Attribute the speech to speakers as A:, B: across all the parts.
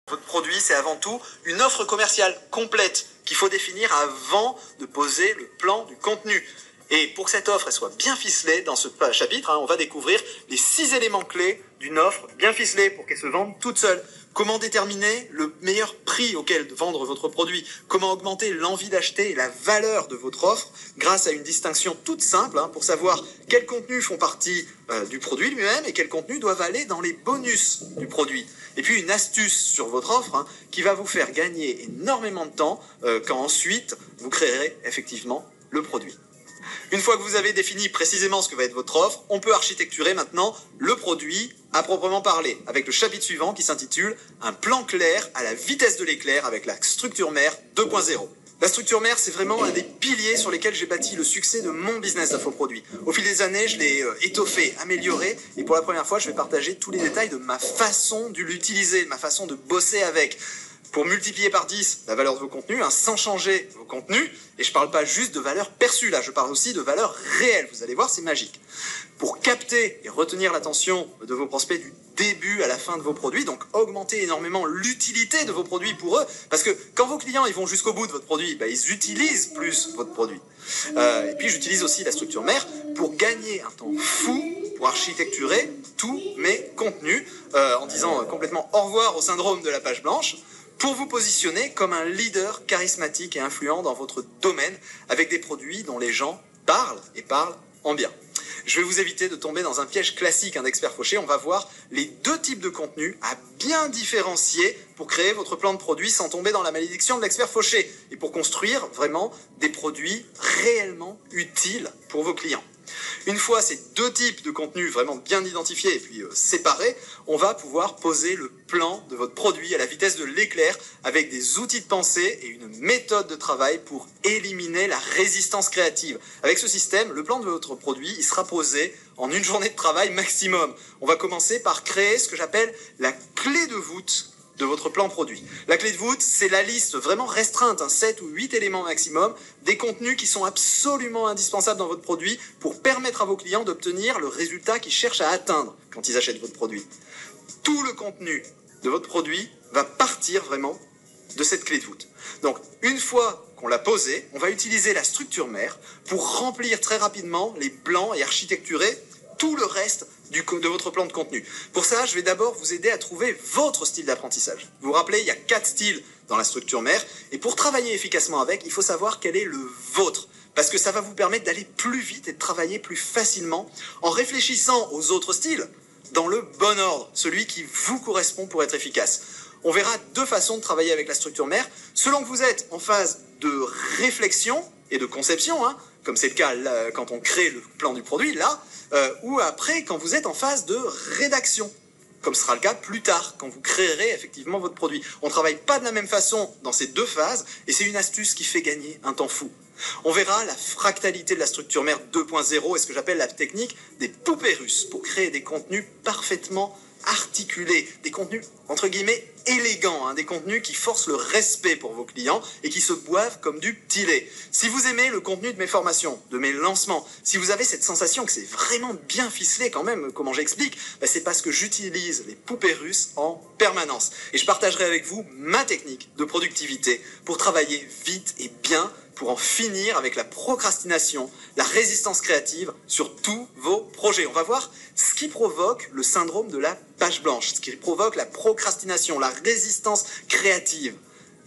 A: Votre produit, c'est avant tout une offre commerciale complète qu'il faut définir avant de poser le plan du contenu. Et pour que cette offre elle soit bien ficelée, dans ce chapitre, on va découvrir les 6 éléments clés d'une offre bien ficelée pour qu'elle se vende toute seule. Comment déterminer le meilleur prix auquel vendre votre produit? Comment augmenter l'envie d'acheter et la valeur de votre offre grâce à une distinction toute simple pour savoir quels contenus font partie du produit lui-même et quels contenus doivent aller dans les bonus du produit. Et puis une astuce sur votre offre qui va vous faire gagner énormément de temps quand ensuite vous créerez effectivement le produit. Une fois que vous avez défini précisément ce que va être votre offre, on peut architecturer maintenant le produit à proprement parler, avec le chapitre suivant qui s'intitule « Un plan clair à la vitesse de l'éclair avec la structure mère 2.0 ». La structure mère, c'est vraiment un des piliers sur lesquels j'ai bâti le succès de mon business d'infoproduit. Au fil des années, je l'ai étoffé, amélioré, et pour la première fois, je vais partager tous les détails de ma façon de l'utiliser, de ma façon de bosser avec. Pour multiplier par 10 la valeur de vos contenus, sans changer vos contenus, et je parle pas juste de valeur perçue, là, je parle aussi de valeur réelle, vous allez voir, c'est magique. Pour capter et retenir l'attention de vos prospects du début à la fin de vos produits, donc augmenter énormément l'utilité de vos produits pour eux, parce que quand vos clients ils vont jusqu'au bout de votre produit, ils utilisent plus votre produit. Et puis j'utilise aussi la structure mère pour gagner un temps fou pour architecturer tous mes contenus, en disant complètement au revoir au syndrome de la page blanche, pour vous positionner comme un leader charismatique et influent dans votre domaine, avec des produits dont les gens parlent et parlent en bien. Je vais vous éviter de tomber dans un piège classique d'expert fauché. On va voir les 2 types de contenus à bien différencier pour créer votre plan de produit sans tomber dans la malédiction de l'expert fauché et pour construire vraiment des produits réellement utiles pour vos clients. Une fois ces 2 types de contenus vraiment bien identifiés et puis séparés, on va pouvoir poser le plan de votre produit à la vitesse de l'éclair avec des outils de pensée et une méthode de travail pour éliminer la résistance créative. Avec ce système, le plan de votre produit il sera posé en une journée de travail maximum. On va commencer par créer ce que j'appelle la clé de voûte de votre plan produit. La clé de voûte, c'est la liste vraiment restreinte, 7 ou 8 éléments maximum, des contenus qui sont absolument indispensables dans votre produit pour permettre à vos clients d'obtenir le résultat qu'ils cherchent à atteindre quand ils achètent votre produit. Tout le contenu de votre produit va partir vraiment de cette clé de voûte. Donc, une fois qu'on l'a posée, on va utiliser la structure mère pour remplir très rapidement les blancs et architecturer tout le reste de votre plan de contenu. Pour ça, je vais d'abord vous aider à trouver votre style d'apprentissage. Vous vous rappelez, il y a 4 styles dans la structure mère, et pour travailler efficacement avec, il faut savoir quel est le vôtre, parce que ça va vous permettre d'aller plus vite et de travailler plus facilement en réfléchissant aux autres styles dans le bon ordre, celui qui vous correspond pour être efficace. On verra 2 façons de travailler avec la structure mère, selon que vous êtes en phase de réflexion et de conception, comme c'est le cas là, quand on crée le plan du produit, là, ou après quand vous êtes en phase de rédaction, comme ce sera le cas plus tard, quand vous créerez effectivement votre produit. On ne travaille pas de la même façon dans ces 2 phases, et c'est une astuce qui fait gagner un temps fou. On verra la fractalité de la structure mère 2.0 et ce que j'appelle la technique des poupées russes pour créer des contenus parfaitement articulés, des contenus entre guillemets élégants, des contenus qui forcent le respect pour vos clients et qui se boivent comme du petit lait. Si vous aimez le contenu de mes formations, de mes lancements, si vous avez cette sensation que c'est vraiment bien ficelé quand même, comment j'explique, c'est parce que j'utilise les poupées russes en permanence. Et je partagerai avec vous ma technique de productivité pour travailler vite et bien, pour en finir avec la procrastination, la résistance créative sur tous vos projets. On va voir ce qui provoque le syndrome de la page blanche, ce qui provoque la procrastination, la résistance créative.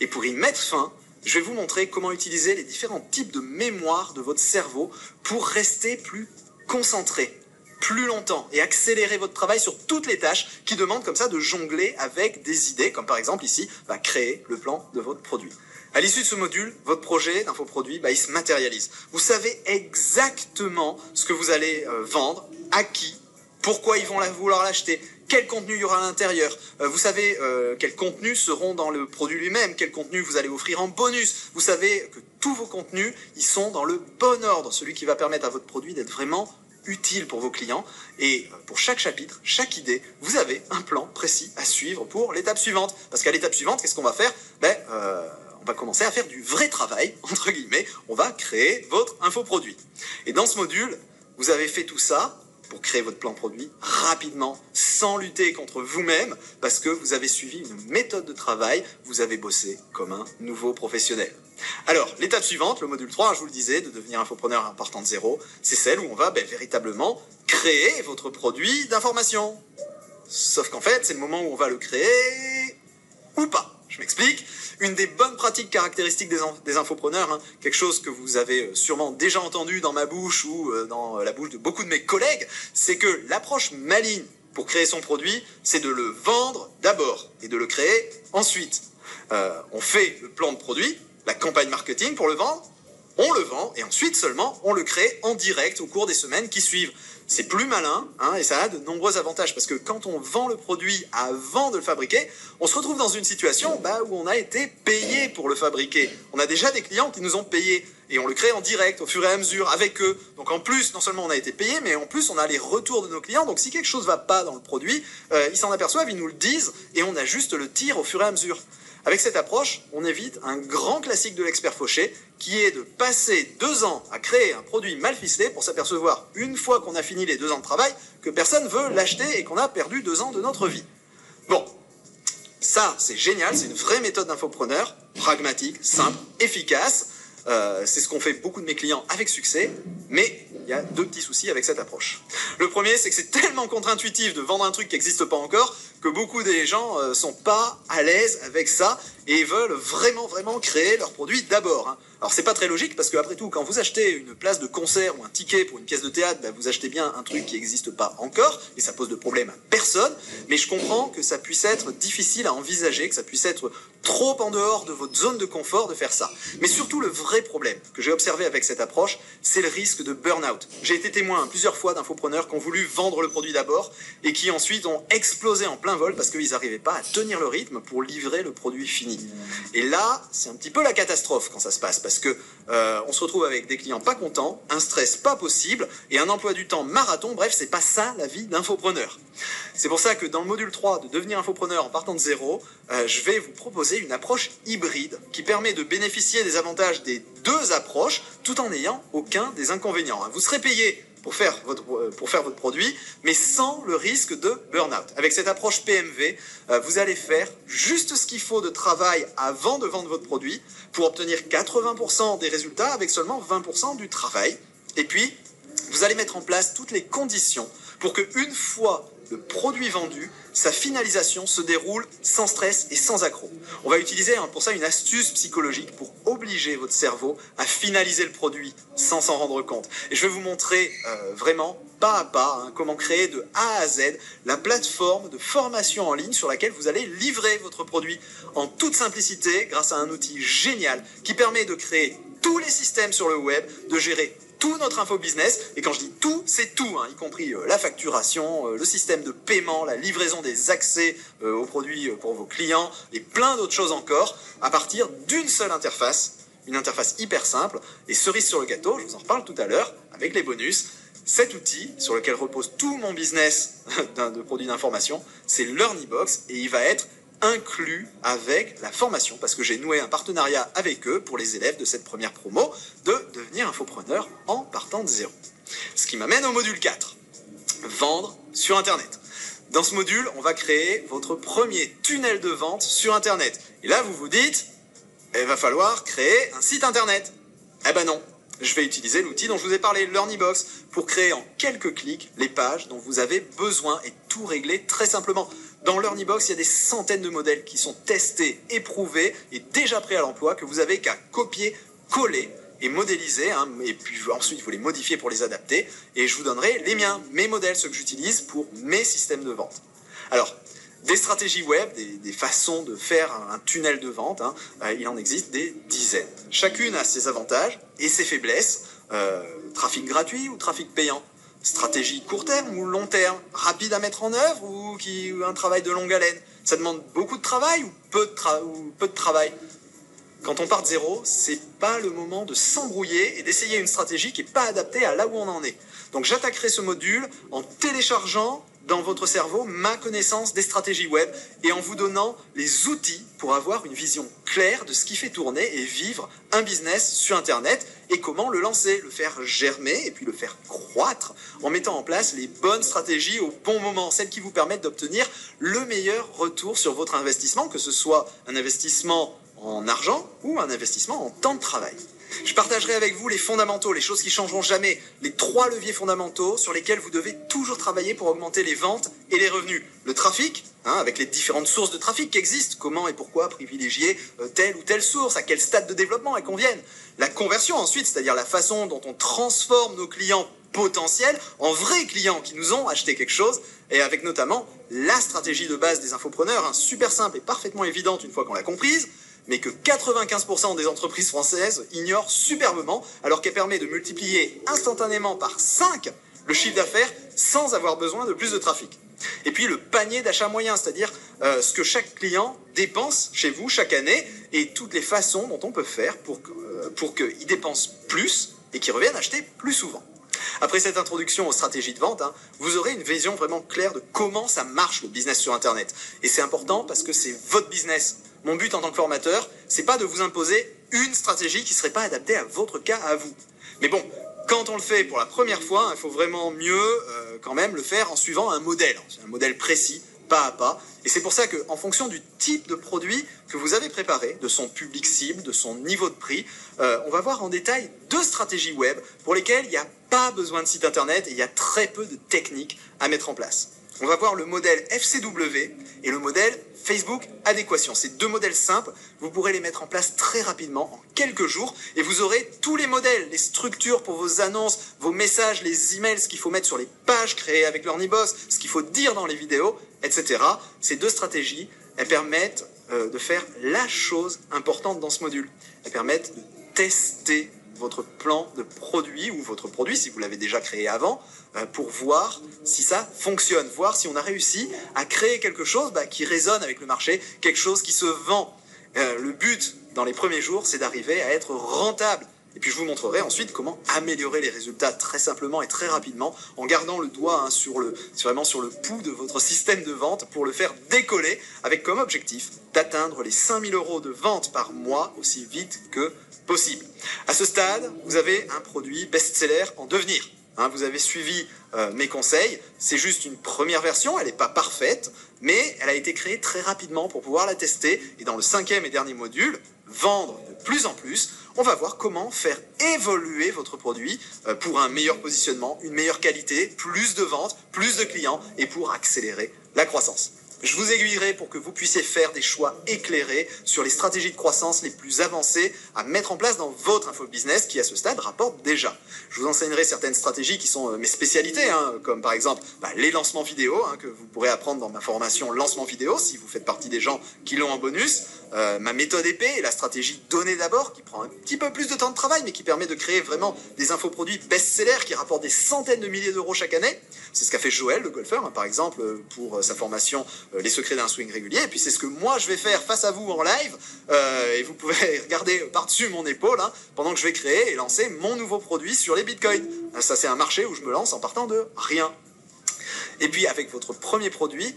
A: Et pour y mettre fin, je vais vous montrer comment utiliser les différents types de mémoire de votre cerveau pour rester plus concentré, plus longtemps et accélérer votre travail sur toutes les tâches qui demandent comme ça de jongler avec des idées, comme par exemple ici, créer le plan de votre produit. À l'issue de ce module, votre projet d'infoproduit, il se matérialise. Vous savez exactement ce que vous allez vendre, à qui, pourquoi ils vont vouloir l'acheter, quel contenu il y aura à l'intérieur. Vous savez quels contenus seront dans le produit lui-même, quel contenu vous allez offrir en bonus. Vous savez que tous vos contenus, ils sont dans le bon ordre, celui qui va permettre à votre produit d'être vraiment utile pour vos clients. Et pour chaque chapitre, chaque idée, vous avez un plan précis à suivre pour l'étape suivante. Parce qu'à l'étape suivante, qu'est-ce qu'on va faire ? On va commencer à faire du vrai travail, entre guillemets, on va créer votre infoproduit. Et dans ce module, vous avez fait tout ça pour créer votre plan de produit rapidement, sans lutter contre vous-même, parce que vous avez suivi une méthode de travail, vous avez bossé comme un nouveau professionnel. Alors, l'étape suivante, le module 3, je vous le disais, de devenir infopreneur en partant de zéro, c'est celle où on va véritablement créer votre produit d'information. Sauf qu'en fait, c'est le moment où on va le créer ou pas. Je m'explique. Une des bonnes pratiques caractéristiques des infopreneurs, hein, quelque chose que vous avez sûrement déjà entendu dans ma bouche ou dans la bouche de beaucoup de mes collègues, c'est que l'approche maligne pour créer son produit, c'est de le vendre d'abord et de le créer ensuite. On fait le plan de produit, la campagne marketing pour le vendre, on le vend et ensuite seulement on le crée en direct au cours des semaines qui suivent. C'est plus malin hein, et ça a de nombreux avantages parce que quand on vend le produit avant de le fabriquer, on se retrouve dans une situation où on a été payé pour le fabriquer. On a déjà des clients qui nous ont payé et on le crée en direct au fur et à mesure avec eux. Donc en plus, non seulement on a été payé, mais en plus on a les retours de nos clients. Donc si quelque chose ne va pas dans le produit, ils s'en aperçoivent, ils nous le disent et on ajuste le tir au fur et à mesure. Avec cette approche, on évite un grand classique de l'expert fauché qui est de passer 2 ans à créer un produit mal ficelé pour s'apercevoir, une fois qu'on a fini les 2 ans de travail, que personne veut l'acheter et qu'on a perdu 2 ans de notre vie. Bon, ça c'est génial, c'est une vraie méthode d'infopreneur, pragmatique, simple, efficace. C'est ce qu'ont fait beaucoup de mes clients avec succès, mais il y a 2 petits soucis avec cette approche. Le premier, c'est que c'est tellement contre-intuitif de vendre un truc qui n'existe pas encore que beaucoup des gens sont pas à l'aise avec ça et veulent vraiment créer leur produit d'abord. Hein. Alors c'est pas très logique parce que après tout, quand vous achetez une place de concert ou un ticket pour une pièce de théâtre, vous achetez bien un truc qui n'existe pas encore et ça pose de problème à personne. Mais je comprends que ça puisse être difficile à envisager, que ça puisse être trop en dehors de votre zone de confort de faire ça. Mais surtout le vrai problème que j'ai observé avec cette approche, c'est le risque de burn-out. J'ai été témoin plusieurs fois d'infopreneurs qui ont voulu vendre le produit d'abord et qui ensuite ont explosé en plein vol parce qu'ils n'arrivaient pas à tenir le rythme pour livrer le produit fini. Et là, c'est un petit peu la catastrophe quand ça se passe parce que on se retrouve avec des clients pas contents, un stress pas possible et un emploi du temps marathon. Bref, c'est pas ça la vie d'infopreneur. C'est pour ça que dans le module 3 de devenir infopreneur en partant de zéro, je vais vous proposer une approche hybride qui permet de bénéficier des avantages des 2 approches tout en n'ayant aucun des inconvénients. Vous serez payé pour faire votre produit, mais sans le risque de burn-out. Avec cette approche PMV, vous allez faire juste ce qu'il faut de travail avant de vendre votre produit pour obtenir 80% des résultats avec seulement 20% du travail. Et puis, vous allez mettre en place toutes les conditions pour qu'une fois le produit vendu, sa finalisation se déroule sans stress et sans accroc. On va utiliser pour ça une astuce psychologique pour obliger votre cerveau à finaliser le produit sans s'en rendre compte. Et je vais vous montrer vraiment pas à pas comment créer de A à Z la plateforme de formation en ligne sur laquelle vous allez livrer votre produit en toute simplicité grâce à un outil génial qui permet de créer tous les systèmes sur le web, de gérer tout notre infobusiness, et quand je dis tout, c'est tout, y compris la facturation, le système de paiement, la livraison des accès aux produits pour vos clients, et plein d'autres choses encore, à partir d'une seule interface, une interface hyper simple, et cerise sur le gâteau, je vous en reparle tout à l'heure, avec les bonus, cet outil, sur lequel repose tout mon business de produits d'information, c'est LearnyBox, et il va être inclus avec la formation, parce que j'ai noué un partenariat avec eux pour les élèves de cette première promo de devenir infopreneur en partant de zéro. Ce qui m'amène au module 4, vendre sur Internet. Dans ce module, on va créer votre premier tunnel de vente sur Internet. Et là, vous vous dites, il va falloir créer un site Internet. Eh ben non, je vais utiliser l'outil dont je vous ai parlé, LearnyBox, pour créer en quelques clics les pages dont vous avez besoin et tout régler très simplement. Dans LearnyBox, il y a des centaines de modèles qui sont testés, éprouvés et déjà prêts à l'emploi que vous avez qu'à copier, coller et modéliser. Et puis ensuite, vous les modifiez pour les adapter. Et je vous donnerai les miens, mes modèles, ceux que j'utilise pour mes systèmes de vente. Alors, des stratégies web, des façons de faire un tunnel de vente, il en existe des dizaines. Chacune a ses avantages et ses faiblesses. Trafic gratuit ou trafic payant? Stratégie court terme ou long terme? Rapide à mettre en œuvre ou un travail de longue haleine? Ça demande beaucoup de travail ou peu de travail? Quand on part de zéro, c'est pas le moment de s'embrouiller et d'essayer une stratégie qui n'est pas adaptée à là où on en est. Donc j'attaquerai ce module en téléchargeant dans votre cerveau ma connaissance des stratégies web et en vous donnant les outils pour avoir une vision claire de ce qui fait tourner et vivre un business sur Internet et comment le lancer, le faire germer et puis le faire croître en mettant en place les bonnes stratégies au bon moment, celles qui vous permettent d'obtenir le meilleur retour sur votre investissement, que ce soit un investissement en argent ou un investissement en temps de travail. Je partagerai avec vous les fondamentaux, les choses qui changeront jamais, les 3 leviers fondamentaux sur lesquels vous devez toujours travailler pour augmenter les ventes et les revenus. Le trafic, avec les différentes sources de trafic qui existent, comment et pourquoi privilégier telle ou telle source, à quel stade de développement elles conviennent. La conversion ensuite, c'est-à-dire la façon dont on transforme nos clients potentiels en vrais clients qui nous ont acheté quelque chose, et avec notamment la stratégie de base des infopreneurs, super simple et parfaitement évidente une fois qu'on l'a comprise, mais que 95% des entreprises françaises ignorent superbement, alors qu'elle permet de multiplier instantanément par 5 le chiffre d'affaires sans avoir besoin de plus de trafic. Et puis le panier d'achat moyen, c'est-à-dire ce que chaque client dépense chez vous chaque année et toutes les façons dont on peut faire pour qu'il dépense plus et qu'il revienne acheter plus souvent. Après cette introduction aux stratégies de vente, vous aurez une vision vraiment claire de comment ça marche le business sur Internet. Et c'est important parce que c'est votre business. Mon but en tant que formateur, c'est pas de vous imposer une stratégie qui serait pas adaptée à votre cas, à vous. Mais bon, quand on le fait pour la première fois, il faut vraiment mieux quand même le faire en suivant un modèle précis, pas à pas. Et c'est pour ça qu'en fonction du type de produit que vous avez préparé, de son public cible, de son niveau de prix, on va voir en détail 2 stratégies web pour lesquelles il n'y a pas besoin de site internet et il y a très peu de techniques à mettre en place. On va voir le modèle FCW et le modèle Facebook Adéquation. Ces 2 modèles simples, vous pourrez les mettre en place très rapidement, en quelques jours, et vous aurez tous les modèles, les structures pour vos annonces, vos messages, les emails, ce qu'il faut mettre sur les pages créées avec l'Orniboss, ce qu'il faut dire dans les vidéos, etc. Ces 2 stratégies, elles permettent de faire la chose importante dans ce module. Elles permettent de tester votre plan de produit ou votre produit, si vous l'avez déjà créé avant, pour voir si ça fonctionne, voir si on a réussi à créer quelque chose qui résonne avec le marché, quelque chose qui se vend. Le but dans les premiers jours, c'est d'arriver à être rentable. Et puis je vous montrerai ensuite comment améliorer les résultats très simplement et très rapidement en gardant le doigt vraiment sur le pouls de votre système de vente pour le faire décoller avec comme objectif d'atteindre les 5 000 € de vente par mois aussi vite que possible. À ce stade, vous avez un produit best-seller en devenir. Vous avez suivi mes conseils, c'est juste une première version, elle n'est pas parfaite, mais elle a été créée très rapidement pour pouvoir la tester. Et dans le 5e et dernier module, vendre de plus en plus, on va voir comment faire évoluer votre produit pour un meilleur positionnement, une meilleure qualité, plus de ventes, plus de clients et pour accélérer la croissance. Je vous aiguillerai pour que vous puissiez faire des choix éclairés sur les stratégies de croissance les plus avancées à mettre en place dans votre infobusiness qui, à ce stade, rapporte déjà. Je vous enseignerai certaines stratégies qui sont mes spécialités, comme par exemple les lancements vidéo, que vous pourrez apprendre dans ma formation lancement vidéo si vous faites partie des gens qui l'ont en bonus. Ma méthode épée et la stratégie donnée d'abord, qui prend un petit peu plus de temps de travail, mais qui permet de créer vraiment des infoproduits best-sellers qui rapportent des centaines de milliers d'euros chaque année. C'est ce qu'a fait Joël, le golfeur, par exemple, pour sa formation Les secrets d'un swing régulier. Et puis c'est ce que moi je vais faire face à vous en live. Et vous pouvez regarder par-dessus mon épaule pendant que je vais créer et lancer mon nouveau produit sur les bitcoins. Ça, c'est un marché où je me lance en partant de rien. Et puis avec votre premier produit,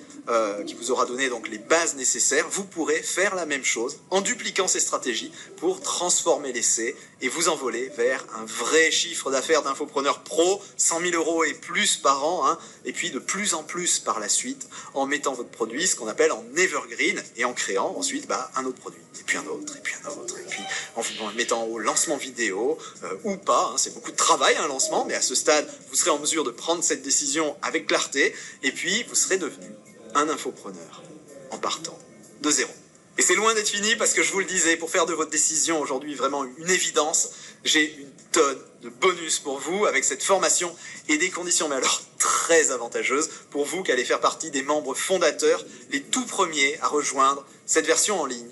A: qui vous aura donné donc les bases nécessaires, vous pourrez faire la même chose en dupliquant ces stratégies pour transformer l'essai et vous envoler vers un vrai chiffre d'affaires d'infopreneur pro, 100 000 € et plus par an, et puis de plus en plus par la suite en mettant votre produit, ce qu'on appelle en evergreen, et en créant ensuite un autre produit, et puis un autre, et puis un autre, et puis en vous mettant au lancement vidéo, ou pas, c'est beaucoup de travail un lancement, mais à ce stade, vous serez en mesure de prendre cette décision avec clarté, et puis vous serez devenu un infopreneur en partant de zéro. Et c'est loin d'être fini parce que je vous le disais, pour faire de votre décision aujourd'hui vraiment une évidence, j'ai une tonne de bonus pour vous avec cette formation et des conditions, mais alors très avantageuses pour vous qui allez faire partie des membres fondateurs, les tout premiers à rejoindre cette version en ligne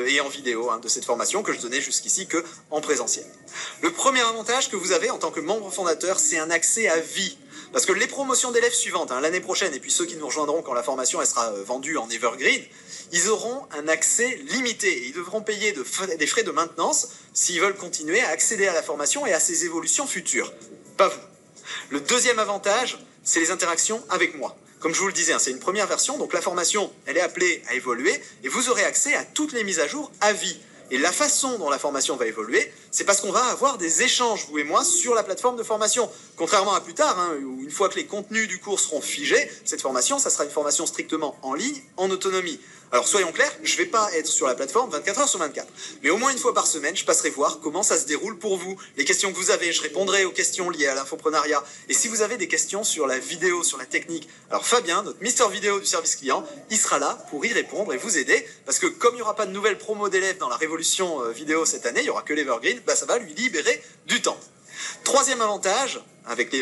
A: et en vidéo de cette formation que je donnais jusqu'ici que en présentiel. Le premier avantage que vous avez en tant que membre fondateur, c'est un accès à vie. Parce que les promotions d'élèves suivantes, l'année prochaine, et puis ceux qui nous rejoindront quand la formation elle sera vendue en evergreen, ils auront un accès limité et ils devront payer des frais de maintenance s'ils veulent continuer à accéder à la formation et à ses évolutions futures. Pas vous. Le deuxième avantage, c'est les interactions avec moi. Comme je vous le disais, c'est une première version, donc la formation, elle est appelée à évoluer et vous aurez accès à toutes les mises à jour à vie. Et la façon dont la formation va évoluer, c'est parce qu'on va avoir des échanges, vous et moi, sur la plateforme de formation. Contrairement à plus tard, hein, où une fois que les contenus du cours seront figés, cette formation, ça sera une formation strictement en ligne, en autonomie. Alors soyons clairs, je ne vais pas être sur la plateforme 24 heures sur 24. Mais au moins une fois par semaine, je passerai voir comment ça se déroule pour vous. Les questions que vous avez, je répondrai aux questions liées à l'infoprenariat. Et si vous avez des questions sur la vidéo, sur la technique, alors Fabien, notre Mister Vidéo du service client, il sera là pour y répondre et vous aider. Parce que comme il n'y aura pas de nouvelles promos d'élèves dans la révolution vidéo cette année, il n'y aura que l'Evergreen, bah ça va lui libérer du temps. Troisième avantage,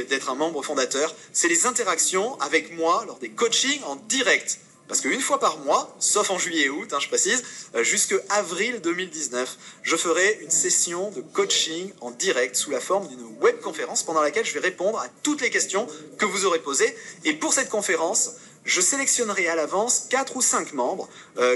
A: d'être un membre fondateur, c'est les interactions avec moi lors des coachings en direct. Parce qu'une fois par mois, sauf en juillet et août, hein, je précise, jusqu'à avril 2019, je ferai une session de coaching en direct sous la forme d'une webconférence pendant laquelle je vais répondre à toutes les questions que vous aurez posées. Et pour cette conférence, je sélectionnerai à l'avance 4 ou 5 membres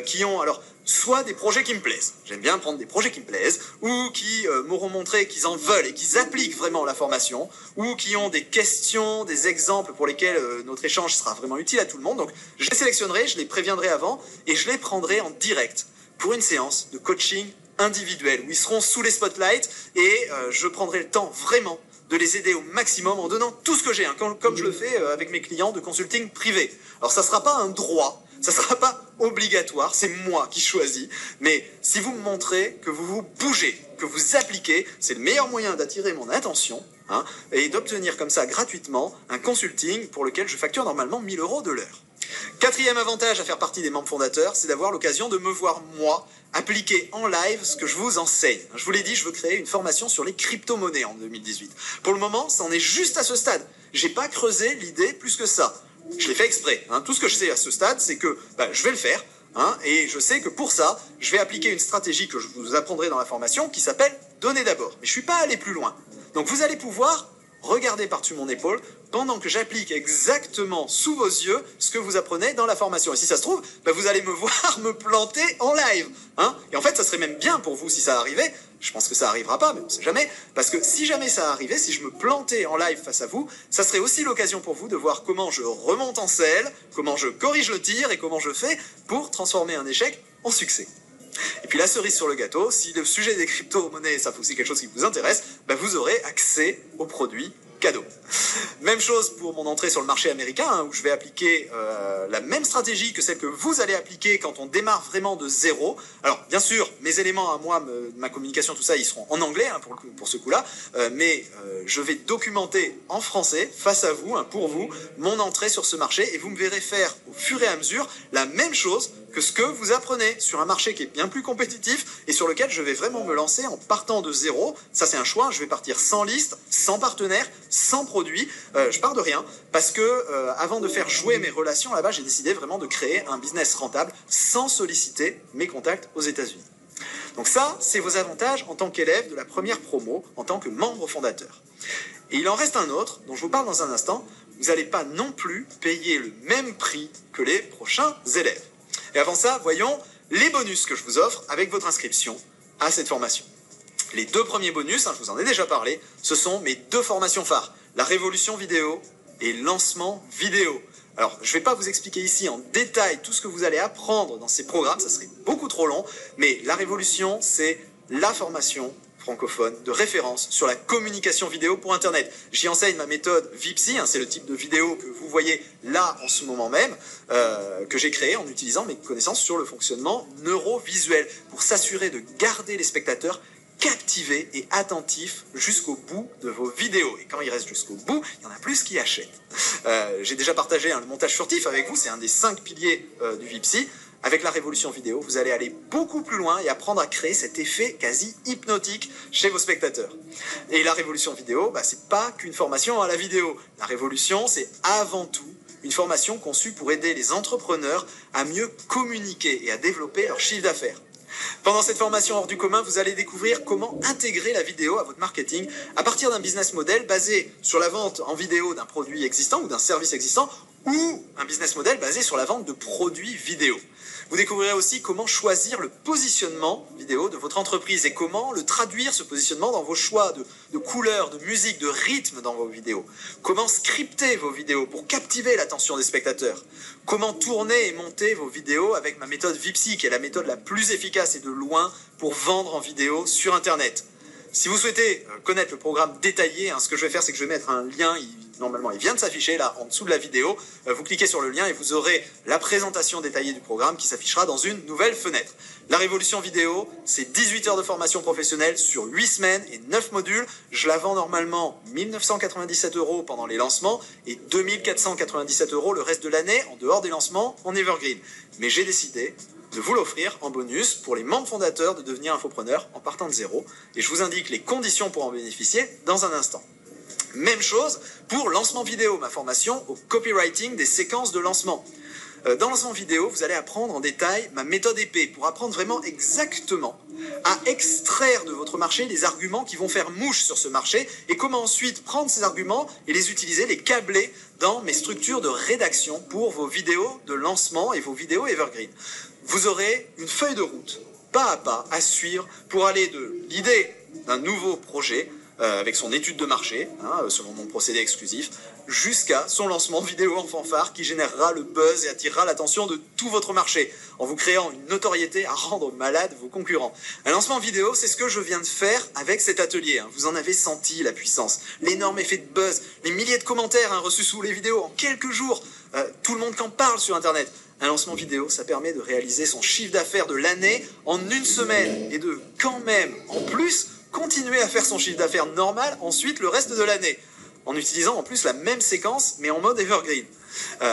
A: qui ont alors soit des projets qui me plaisent, j'aime bien prendre des projets qui me plaisent, ou qui m'auront montré qu'ils en veulent et qu'ils appliquent vraiment la formation, ou qui ont des questions, des exemples pour lesquels notre échange sera vraiment utile à tout le monde. Donc je les sélectionnerai, je les préviendrai avant, et je les prendrai en direct pour une séance de coaching individuel, où ils seront sous les spotlights, et je prendrai le temps vraiment de les aider au maximum en donnant tout ce que j'ai, hein, comme je le fais avec mes clients de consulting privé. Alors ça ne sera pas un droit, ça ne sera pas obligatoire, c'est moi qui choisis, mais si vous me montrez que vous vous bougez, que vous appliquez, c'est le meilleur moyen d'attirer mon attention, hein, et d'obtenir comme ça gratuitement un consulting pour lequel je facture normalement 1 000 € de l'heure. Quatrième avantage à faire partie des membres fondateurs, c'est d'avoir l'occasion de me voir, moi, appliquer en live ce que je vous enseigne. Je vous l'ai dit, je veux créer une formation sur les crypto-monnaies en 2018. Pour le moment, ça en est juste à ce stade. J'ai pas creusé l'idée plus que ça. Je l'ai fait exprès. Hein. Tout ce que je sais à ce stade, c'est que je vais le faire. Hein, et je sais que pour ça, je vais appliquer une stratégie que je vous apprendrai dans la formation qui s'appelle « Donner d'abord ». Mais je ne suis pas allé plus loin. Donc vous allez pouvoir regarder par-dessus mon épaule pendant que j'applique exactement sous vos yeux ce que vous apprenez dans la formation. Et si ça se trouve, vous allez me voir me planter en live. Hein. Et en fait, ça serait même bien pour vous si ça arrivait. Je pense que ça n'arrivera pas, mais on ne sait jamais. Parce que si jamais ça arrivait, si je me plantais en live face à vous, ça serait aussi l'occasion pour vous de voir comment je remonte en selle, comment je corrige le tir et comment je fais pour transformer un échec en succès. Et puis la cerise sur le gâteau, si le sujet des crypto-monnaies, ça c'est quelque chose qui vous intéresse, vous aurez accès aux produits cadeaux. Même chose pour mon entrée sur le marché américain, hein, où je vais appliquer la même stratégie que celle que vous allez appliquer quand on démarre vraiment de zéro. Alors, bien sûr, mes éléments à moi, ma communication, tout ça, ils seront en anglais hein, pour ce coup-là, mais je vais documenter en français, face à vous, hein, pour vous, mon entrée sur ce marché, et vous me verrez faire au fur et à mesure la même chose que ce que vous apprenez sur un marché qui est bien plus compétitif et sur lequel je vais vraiment me lancer en partant de zéro. Ça, c'est un choix. Je vais partir sans liste, sans partenaire, sans produit. Je pars de rien parce que avant de faire jouer mes relations là-bas, j'ai décidé vraiment de créer un business rentable sans solliciter mes contacts aux États-Unis. Donc ça, c'est vos avantages en tant qu'élève de la première promo, en tant que membre fondateur. Et il en reste un autre, dont je vous parle dans un instant. Vous n'allez pas non plus payer le même prix que les prochains élèves. Et avant ça, voyons les bonus que je vous offre avec votre inscription à cette formation. Les 2 premiers bonus, hein, je vous en ai déjà parlé, ce sont mes 2 formations phares, la révolution vidéo et lancement vidéo. Alors, je ne vais pas vous expliquer ici en détail tout ce que vous allez apprendre dans ces programmes, ça serait beaucoup trop long, mais la révolution, c'est la formation francophone de référence sur la communication vidéo pour Internet. J'y enseigne ma méthode VIPSI, hein, c'est le type de vidéo que vous voyez là en ce moment même, que j'ai créé en utilisant mes connaissances sur le fonctionnement neurovisuel pour s'assurer de garder les spectateurs captivés et attentifs jusqu'au bout de vos vidéos. Et quand ils restent jusqu'au bout, il y en a plus qui achètent. J'ai déjà partagé le montage furtif avec vous, c'est un des 5 piliers du VIPSI. Avec la révolution vidéo, vous allez aller beaucoup plus loin et apprendre à créer cet effet quasi hypnotique chez vos spectateurs. Et la révolution vidéo, c'est pas qu'une formation à la vidéo. La révolution, c'est avant tout une formation conçue pour aider les entrepreneurs à mieux communiquer et à développer leur chiffre d'affaires. Pendant cette formation hors du commun, vous allez découvrir comment intégrer la vidéo à votre marketing à partir d'un business model basé sur la vente en vidéo d'un produit existant ou d'un service existant ou un business model basé sur la vente de produits vidéo. Vous découvrirez aussi comment choisir le positionnement vidéo de votre entreprise et comment le traduire, ce positionnement, dans vos choix de couleurs, de musique, de rythme dans vos vidéos. Comment scripter vos vidéos pour captiver l'attention des spectateurs. Comment tourner et monter vos vidéos avec ma méthode Vipsy, qui est la méthode la plus efficace et de loin pour vendre en vidéo sur Internet. Si vous souhaitez connaître le programme détaillé, ce que je vais faire, c'est que je vais mettre un lien, normalement il vient de s'afficher là en dessous de la vidéo, vous cliquez sur le lien et vous aurez la présentation détaillée du programme qui s'affichera dans une nouvelle fenêtre. La révolution vidéo, c'est 18 heures de formation professionnelle sur 8 semaines et 9 modules. Je la vends normalement 1 997 € pendant les lancements et 2 497 € le reste de l'année en dehors des lancements en Evergreen. Mais j'ai décidé de vous l'offrir en bonus pour les membres fondateurs de devenir infopreneur en partant de zéro. Et je vous indique les conditions pour en bénéficier dans un instant. Même chose pour lancement vidéo, ma formation au copywriting des séquences de lancement. Dans lancement vidéo, vous allez apprendre en détail ma méthode épée pour apprendre vraiment exactement à extraire de votre marché les arguments qui vont faire mouche sur ce marché et comment ensuite prendre ces arguments et les utiliser, les câbler dans mes structures de rédaction pour vos vidéos de lancement et vos vidéos Evergreen. Vous aurez une feuille de route, pas à pas, à suivre pour aller de l'idée d'un nouveau projet avec son étude de marché, selon mon procédé exclusif, jusqu'à son lancement vidéo en fanfare qui générera le buzz et attirera l'attention de tout votre marché, en vous créant une notoriété à rendre malade vos concurrents. Un lancement vidéo, c'est ce que je viens de faire avec cet atelier. Vous en avez senti la puissance, l'énorme effet de buzz, les milliers de commentaires reçus sous les vidéos en quelques jours. Tout le monde qu'en parle sur Internet. Un lancement vidéo, ça permet de réaliser son chiffre d'affaires de l'année en 1 semaine et de, quand même, en plus, continuer à faire son chiffre d'affaires normal ensuite le reste de l'année, en utilisant en plus la même séquence mais en mode Evergreen.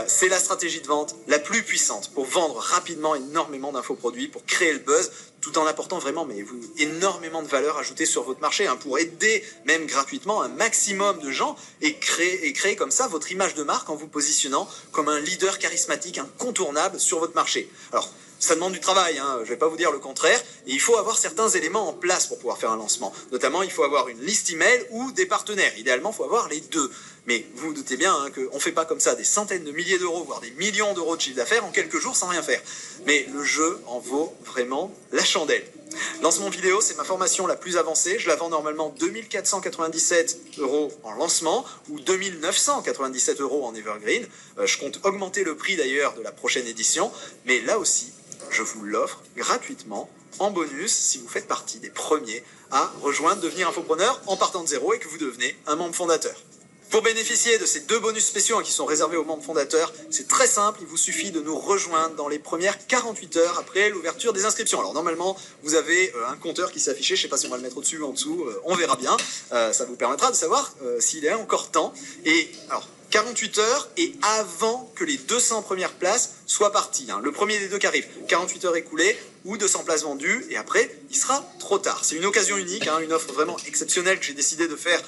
A: C'est la stratégie de vente la plus puissante pour vendre rapidement énormément d'infoproduits, pour créer le buzz, tout en apportant vraiment énormément de valeur ajoutée sur votre marché, pour aider même gratuitement un maximum de gens et créer comme ça votre image de marque en vous positionnant comme un leader charismatique incontournable sur votre marché. Alors, ça demande du travail, je ne vais pas vous dire le contraire, et il faut avoir certains éléments en place pour pouvoir faire un lancement. Notamment, il faut avoir une liste email ou des partenaires. Idéalement, il faut avoir les deux. Mais vous vous doutez bien qu'on ne fait pas comme ça des centaines de milliers d'euros, voire des millions d'euros de chiffre d'affaires en quelques jours sans rien faire. Mais le jeu en vaut vraiment la chandelle. Lancement vidéo, c'est ma formation la plus avancée. Je la vends normalement 2 497 € en lancement ou 2 997 € en Evergreen. Je compte augmenter le prix d'ailleurs de la prochaine édition. Mais là aussi, je vous l'offre gratuitement en bonus si vous faites partie des premiers à rejoindre Devenir Infopreneur en partant de zéro et que vous devenez un membre fondateur. Pour bénéficier de ces 2 bonus spéciaux qui sont réservés aux membres fondateurs, c'est très simple, il vous suffit de nous rejoindre dans les premières 48 heures après l'ouverture des inscriptions. Alors normalement, vous avez un compteur qui s'est affiché, je ne sais pas si on va le mettre au-dessus ou en dessous, on verra bien, ça vous permettra de savoir s'il est encore temps. Et alors, 48 heures et avant que les 200 premières places soient parties. Le premier des deux qui arrive, 48 heures écoulées ou 200 places vendues, et après, il sera trop tard. C'est une occasion unique, une offre vraiment exceptionnelle que j'ai décidé de faire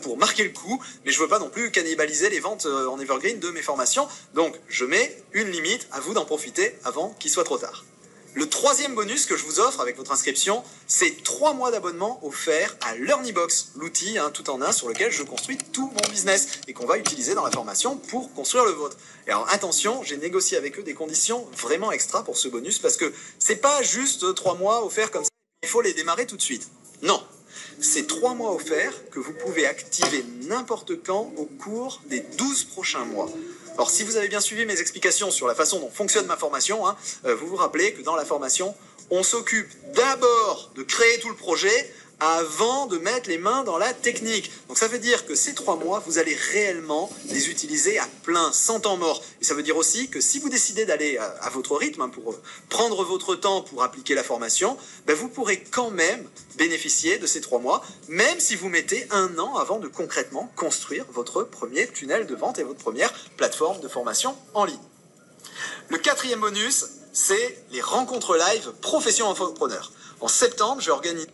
A: pour marquer le coup, mais je ne veux pas non plus cannibaliser les ventes en Evergreen de mes formations, donc je mets une limite, à vous d'en profiter avant qu'il soit trop tard. Le 3e bonus que je vous offre avec votre inscription, c'est 3 mois d'abonnement offerts à LearnyBox, l'outil tout en un sur lequel je construis tout mon business et qu'on va utiliser dans la formation pour construire le vôtre. Et alors attention, j'ai négocié avec eux des conditions vraiment extra pour ce bonus parce que c'est pas juste 3 mois offerts comme ça, il faut les démarrer tout de suite. Non, c'est 3 mois offerts que vous pouvez activer n'importe quand au cours des 12 prochains mois. Alors, si vous avez bien suivi mes explications sur la façon dont fonctionne ma formation, vous vous rappelez que dans la formation, on s'occupe d'abord de créer tout le projet avant de mettre les mains dans la technique. Donc ça veut dire que ces 3 mois, vous allez réellement les utiliser à plein, sans temps mort. Et ça veut dire aussi que si vous décidez d'aller à votre rythme, pour prendre votre temps pour appliquer la formation, vous pourrez quand même bénéficier de ces 3 mois, même si vous mettez 1 an avant de concrètement construire votre premier tunnel de vente et votre première plateforme de formation en ligne. Le 4e bonus, c'est les rencontres live Profession Infopreneur. En septembre, je vais organiser